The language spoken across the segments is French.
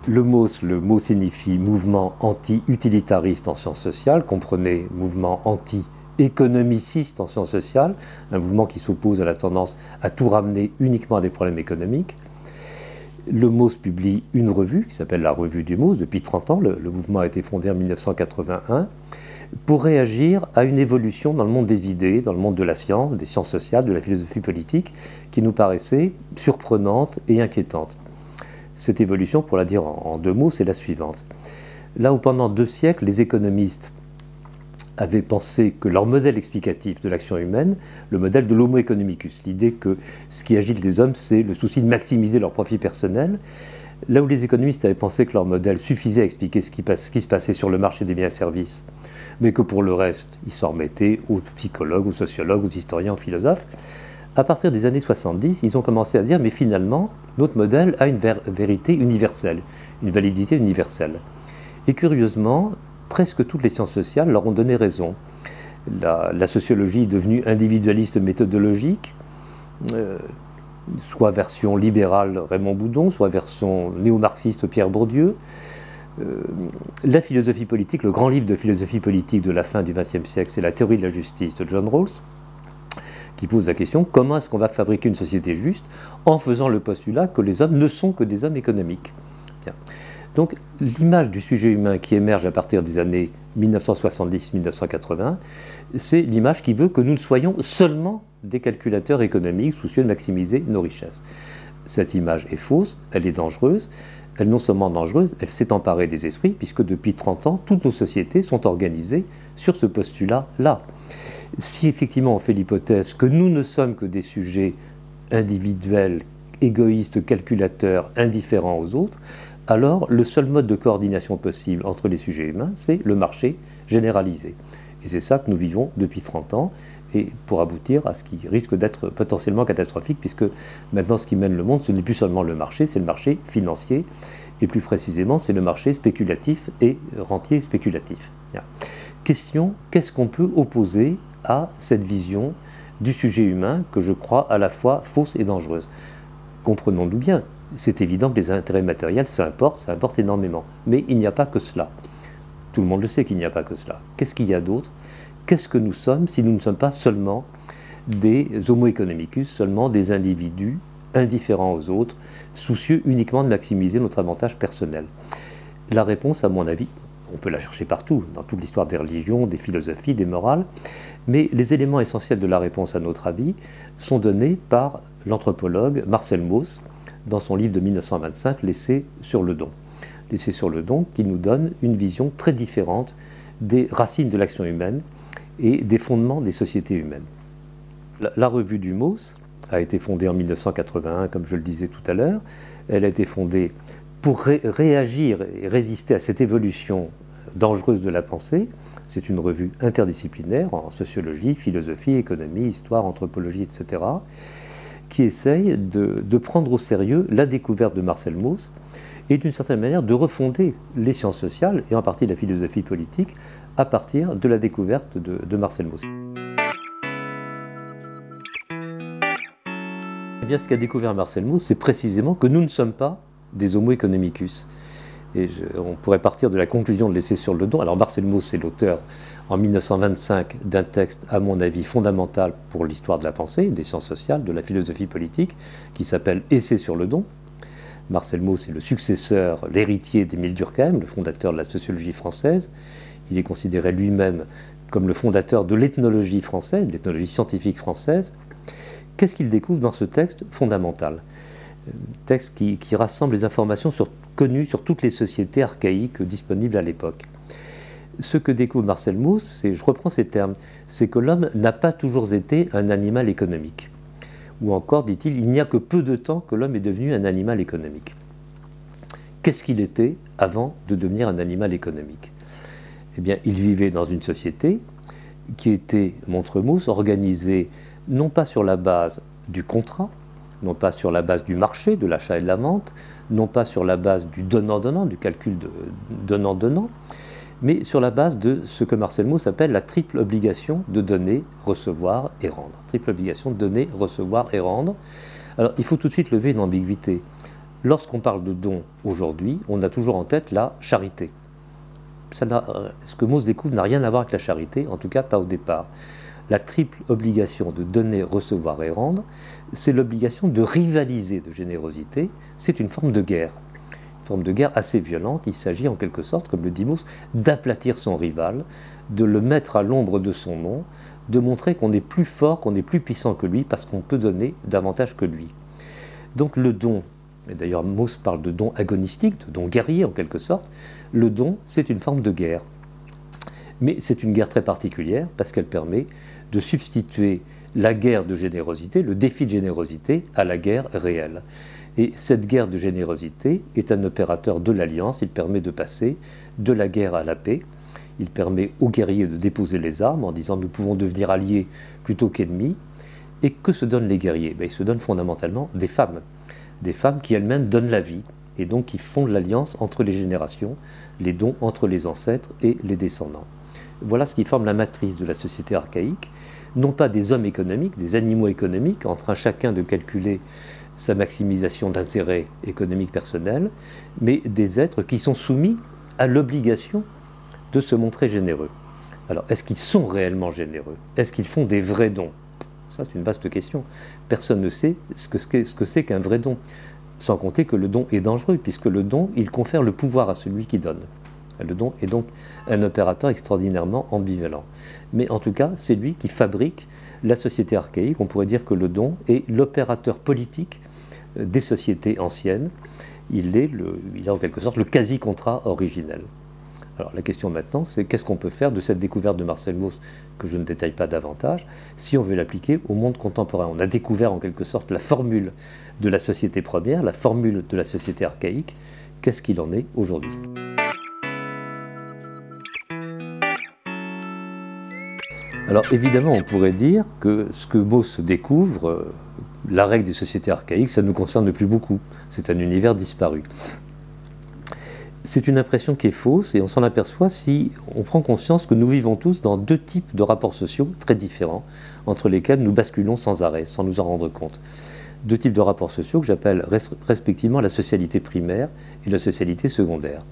Le mot signifie mouvement anti-utilitariste en sciences sociales, comprenez mouvement anti-économiciste en sciences sociales, un mouvement qui s'oppose à la tendance à tout ramener uniquement à des problèmes économiques. Le MOS publie une revue qui s'appelle la Revue du MOS depuis 30 ans, le mouvement a été fondé en 1981, pour réagir à une évolution dans le monde des idées, dans le monde de la science, des sciences sociales, de la philosophie politique, qui nous paraissait surprenante et inquiétante. Cette évolution, pour la dire en deux mots, c'est la suivante. Là où pendant 2 siècles, les économistes avaient pensé que leur modèle explicatif de l'action humaine, le modèle de l'homo economicus, l'idée que ce qui agite les hommes, c'est le souci de maximiser leur profit personnel, là où les économistes avaient pensé que leur modèle suffisait à expliquer ce qui se passait sur le marché des biens et services, mais que pour le reste, ils s'en remettaient aux psychologues, aux sociologues, aux historiens, aux philosophes, à partir des années 70, ils ont commencé à dire mais finalement, notre modèle a une vérité universelle, une validité universelle. Et curieusement, presque toutes les sciences sociales leur ont donné raison. La sociologie est devenue individualiste méthodologique, soit version libérale Raymond Boudon, soit version néo-marxiste Pierre Bourdieu. La philosophie politique, le grand livre de philosophie politique de la fin du XXe siècle, c'est La théorie de la justice de John Rawls, qui pose la question comment est-ce qu'on va fabriquer une société juste en faisant le postulat que les hommes ne sont que des hommes économiques. Bien. Donc l'image du sujet humain qui émerge à partir des années 1970-1980, c'est l'image qui veut que nous ne soyons seulement des calculateurs économiques soucieux de maximiser nos richesses. Cette image est fausse, elle est dangereuse. Elle est non seulement dangereuse, elle s'est emparée des esprits, puisque depuis 30 ans, toutes nos sociétés sont organisées sur ce postulat-là. Si effectivement on fait l'hypothèse que nous ne sommes que des sujets individuels, égoïstes, calculateurs, indifférents aux autres, alors le seul mode de coordination possible entre les sujets humains, c'est le marché généralisé. Et c'est ça que nous vivons depuis 30 ans, et pour aboutir à ce qui risque d'être potentiellement catastrophique, puisque maintenant ce qui mène le monde, ce n'est plus seulement le marché, c'est le marché financier, et plus précisément, c'est le marché spéculatif et rentier spéculatif. Bien. Question, qu'est-ce qu'on peut opposer à cette vision du sujet humain que je crois à la fois fausse et dangereuse? Comprenons-nous bien, c'est évident que les intérêts matériels, ça importe énormément, mais il n'y a pas que cela. Tout le monde le sait qu'il n'y a pas que cela. Qu'est-ce qu'il y a d'autre? Qu'est-ce que nous sommes si nous ne sommes pas seulement des homo economicus, seulement des individus indifférents aux autres, soucieux uniquement de maximiser notre avantage personnel? La réponse, à mon avis, on peut la chercher partout, dans toute l'histoire des religions, des philosophies, des morales, mais les éléments essentiels de la réponse, à notre avis, sont donnés par l'anthropologue Marcel Mauss dans son livre de 1925, L'essai sur le don. L'essai sur le don qui nous donne une vision très différente des racines de l'action humaine et des fondements des sociétés humaines. La revue du MOS a été fondée en 1981, comme je le disais tout à l'heure. Elle a été fondée pour réagir et résister à cette évolution dangereuse de la pensée. C'est une revue interdisciplinaire en sociologie, philosophie, économie, histoire, anthropologie, etc., qui essaye de prendre au sérieux la découverte de Marcel Mauss et d'une certaine manière de refonder les sciences sociales, et en partie la philosophie politique, à partir de la découverte de Marcel Mauss. Eh bien, ce qu'a découvert Marcel Mauss, c'est précisément que nous ne sommes pas des homo economicus. Et on pourrait partir de la conclusion de l'essai sur le don. Alors Marcel Mauss est l'auteur en 1925 d'un texte, à mon avis, fondamental pour l'histoire de la pensée, des sciences sociales, de la philosophie politique, qui s'appelle Essai sur le don. Marcel Mauss est le successeur, l'héritier d'Émile Durkheim, le fondateur de la sociologie française. Il est considéré lui-même comme le fondateur de l'ethnologie française, de l'ethnologie scientifique française. Qu'est-ce qu'il découvre dans ce texte fondamental? Texte qui rassemble les informations connues sur toutes les sociétés archaïques disponibles à l'époque. Ce que découvre Marcel Mauss, je reprends ces termes, c'est que l'homme n'a pas toujours été un animal économique. Ou encore, dit-il, il n'y a que peu de temps que l'homme est devenu un animal économique. Qu'est-ce qu'il était avant de devenir un animal économique? Eh bien, il vivait dans une société qui était, montre Mauss, organisée non pas sur la base du contrat, non pas sur la base du marché, de l'achat et de la vente, non pas sur la base du donnant-donnant, du calcul de donnant-donnant, mais sur la base de ce que Marcel Mauss appelle la triple obligation de donner, recevoir et rendre. Triple obligation de donner, recevoir et rendre. Alors, il faut tout de suite lever une ambiguïté. Lorsqu'on parle de don aujourd'hui, on a toujours en tête la charité. Ce que Mauss découvre n'a rien à voir avec la charité, en tout cas pas au départ. La triple obligation de donner, recevoir et rendre, c'est l'obligation de rivaliser de générosité, c'est une forme de guerre. Une forme de guerre assez violente, il s'agit en quelque sorte, comme le dit Mauss, d'aplatir son rival, de le mettre à l'ombre de son nom, de montrer qu'on est plus fort, qu'on est plus puissant que lui, parce qu'on peut donner davantage que lui. Donc le don, et d'ailleurs Mauss parle de don agonistique, de don guerrier en quelque sorte, le don c'est une forme de guerre. Mais c'est une guerre très particulière parce qu'elle permet de substituer la guerre de générosité, le défi de générosité, à la guerre réelle. Et cette guerre de générosité est un opérateur de l'alliance, il permet de passer de la guerre à la paix, il permet aux guerriers de déposer les armes en disant nous pouvons devenir alliés plutôt qu'ennemis. Et que se donnent les guerriers? Ils se donnent fondamentalement des femmes qui elles-mêmes donnent la vie, et donc qui font l'alliance entre les générations, les dons entre les ancêtres et les descendants. Voilà ce qui forme la matrice de la société archaïque, non pas des hommes économiques, des animaux économiques, en train chacun de calculer sa maximisation d'intérêts économiques personnels, mais des êtres qui sont soumis à l'obligation de se montrer généreux. Alors, est-ce qu'ils sont réellement généreux? Est-ce qu'ils font des vrais dons? Ça, c'est une vaste question. Personne ne sait ce que c'est qu'un vrai don, sans compter que le don est dangereux, puisque le don, il confère le pouvoir à celui qui donne. Le don est donc un opérateur extraordinairement ambivalent. Mais en tout cas, c'est lui qui fabrique la société archaïque. On pourrait dire que le don est l'opérateur politique des sociétés anciennes. Il est en quelque sorte le quasi-contrat originel. Alors la question maintenant, c'est qu'est-ce qu'on peut faire de cette découverte de Marcel Mauss, que je ne détaille pas davantage, si on veut l'appliquer au monde contemporain. On a découvert en quelque sorte la formule de la société première, la formule de la société archaïque. Qu'est-ce qu'il en est aujourd'hui ? Alors évidemment, on pourrait dire que ce que Mauss découvre, la règle des sociétés archaïques, ça ne nous concerne plus beaucoup. C'est un univers disparu. C'est une impression qui est fausse et on s'en aperçoit si on prend conscience que nous vivons tous dans deux types de rapports sociaux très différents, entre lesquels nous basculons sans arrêt, sans nous en rendre compte. Deux types de rapports sociaux que j'appelle respectivement la socialité primaire et la socialité secondaire.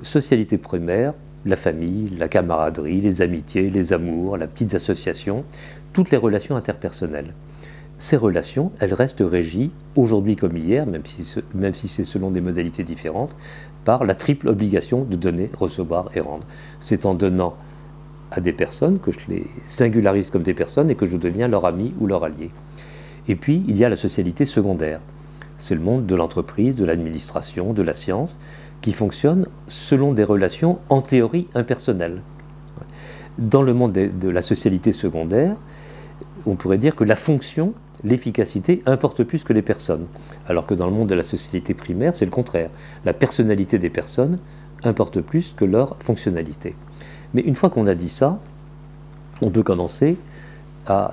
Socialité primaire, la famille, la camaraderie, les amitiés, les amours, la petite association, toutes les relations interpersonnelles. Ces relations, elles restent régies, aujourd'hui comme hier, même si c'est selon des modalités différentes, par la triple obligation de donner, recevoir et rendre. C'est en donnant à des personnes que je les singularise comme des personnes et que je deviens leur ami ou leur allié. Et puis, il y a la socialité secondaire. C'est le monde de l'entreprise, de l'administration, de la science, qui fonctionne selon des relations en théorie impersonnelles. Dans le monde de la socialité secondaire, on pourrait dire que la fonction, l'efficacité importe plus que les personnes, alors que dans le monde de la société primaire, c'est le contraire. La personnalité des personnes importe plus que leur fonctionnalité. Mais une fois qu'on a dit ça, on peut commencer à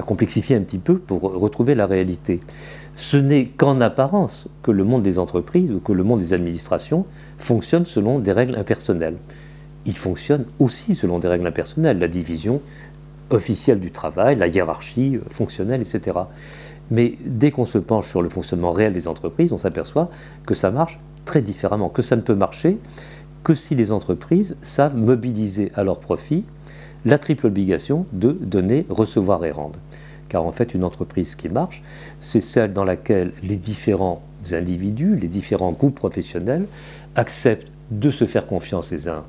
complexifier un petit peu pour retrouver la réalité. Ce n'est qu'en apparence que le monde des entreprises ou que le monde des administrations fonctionne selon des règles impersonnelles. Il fonctionne aussi selon des règles impersonnelles, la division officielle du travail, la hiérarchie fonctionnelle, etc. Mais dès qu'on se penche sur le fonctionnement réel des entreprises, on s'aperçoit que ça marche très différemment, que ça ne peut marcher que si les entreprises savent mobiliser à leur profit la triple obligation de donner, recevoir et rendre. Car en fait, une entreprise qui marche, c'est celle dans laquelle les différents individus, les différents groupes professionnels acceptent de se faire confiance les uns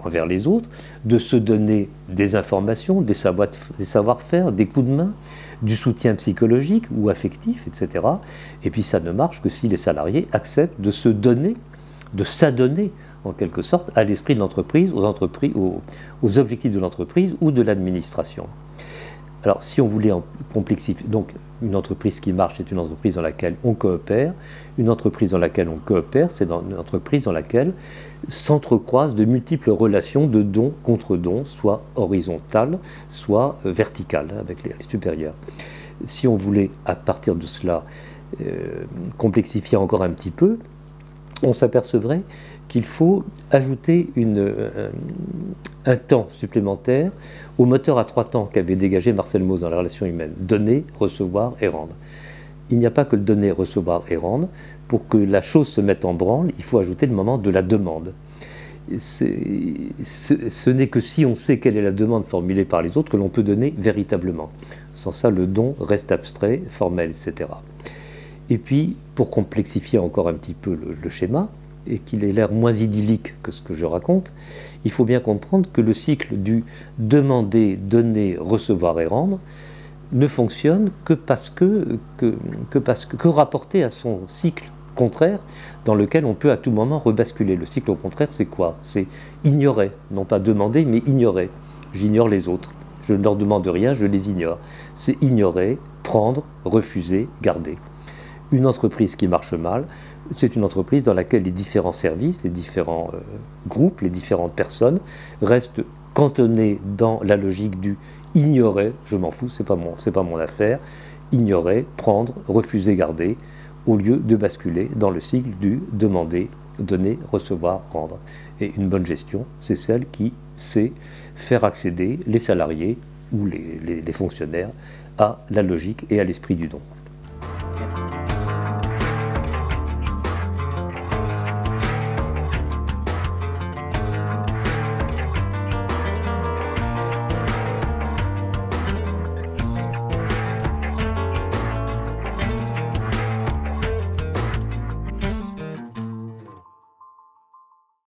envers les autres, de se donner des informations, des savoir-faire, des coups de main, du soutien psychologique ou affectif, etc. Et puis ça ne marche que si les salariés acceptent de se donner, de s'adonner en quelque sorte à l'esprit de l'entreprise, aux objectifs de l'entreprise ou de l'administration. Alors si on voulait en complexifier, donc une entreprise qui marche, c'est une entreprise dans laquelle on coopère. Une entreprise dans laquelle on coopère, c'est une entreprise dans laquelle s'entrecroisent de multiples relations de don contre don, soit horizontales, soit verticales, avec les supérieurs. Si on voulait, à partir de cela, complexifier encore un petit peu, on s'apercevrait qu'il faut ajouter un temps supplémentaire au moteur à 3 temps qu'avait dégagé Marcel Mauss dans la relation humaine. Donner, recevoir et rendre. il n'y a pas que le donner, recevoir et rendre. Pour que la chose se mette en branle, il faut ajouter le moment de la demande. Ce n'est que si on sait quelle est la demande formulée par les autres que l'on peut donner véritablement. Sans ça, le don reste abstrait, formel, etc. Et puis, pour complexifier encore un petit peu le schéma, et qu'il ait l'air moins idyllique que ce que je raconte, il faut bien comprendre que le cycle du demander, donner, recevoir et rendre ne fonctionne que rapporté à son cycle contraire dans lequel on peut à tout moment rebasculer. Le cycle au contraire, c'est quoi? C'est ignorer, non pas demander, mais ignorer. J'ignore les autres. Je ne leur demande rien, je les ignore. C'est ignorer, prendre, refuser, garder. Une entreprise qui marche mal, c'est une entreprise dans laquelle les différents services, les différents groupes, les différentes personnes restent cantonnés dans la logique du ignorer, je m'en fous, c'est pas mon affaire, ignorer, prendre, refuser, garder, au lieu de basculer dans le cycle du demander, donner, recevoir, rendre. Et une bonne gestion, c'est celle qui sait faire accéder les salariés ou les fonctionnaires à la logique et à l'esprit du don.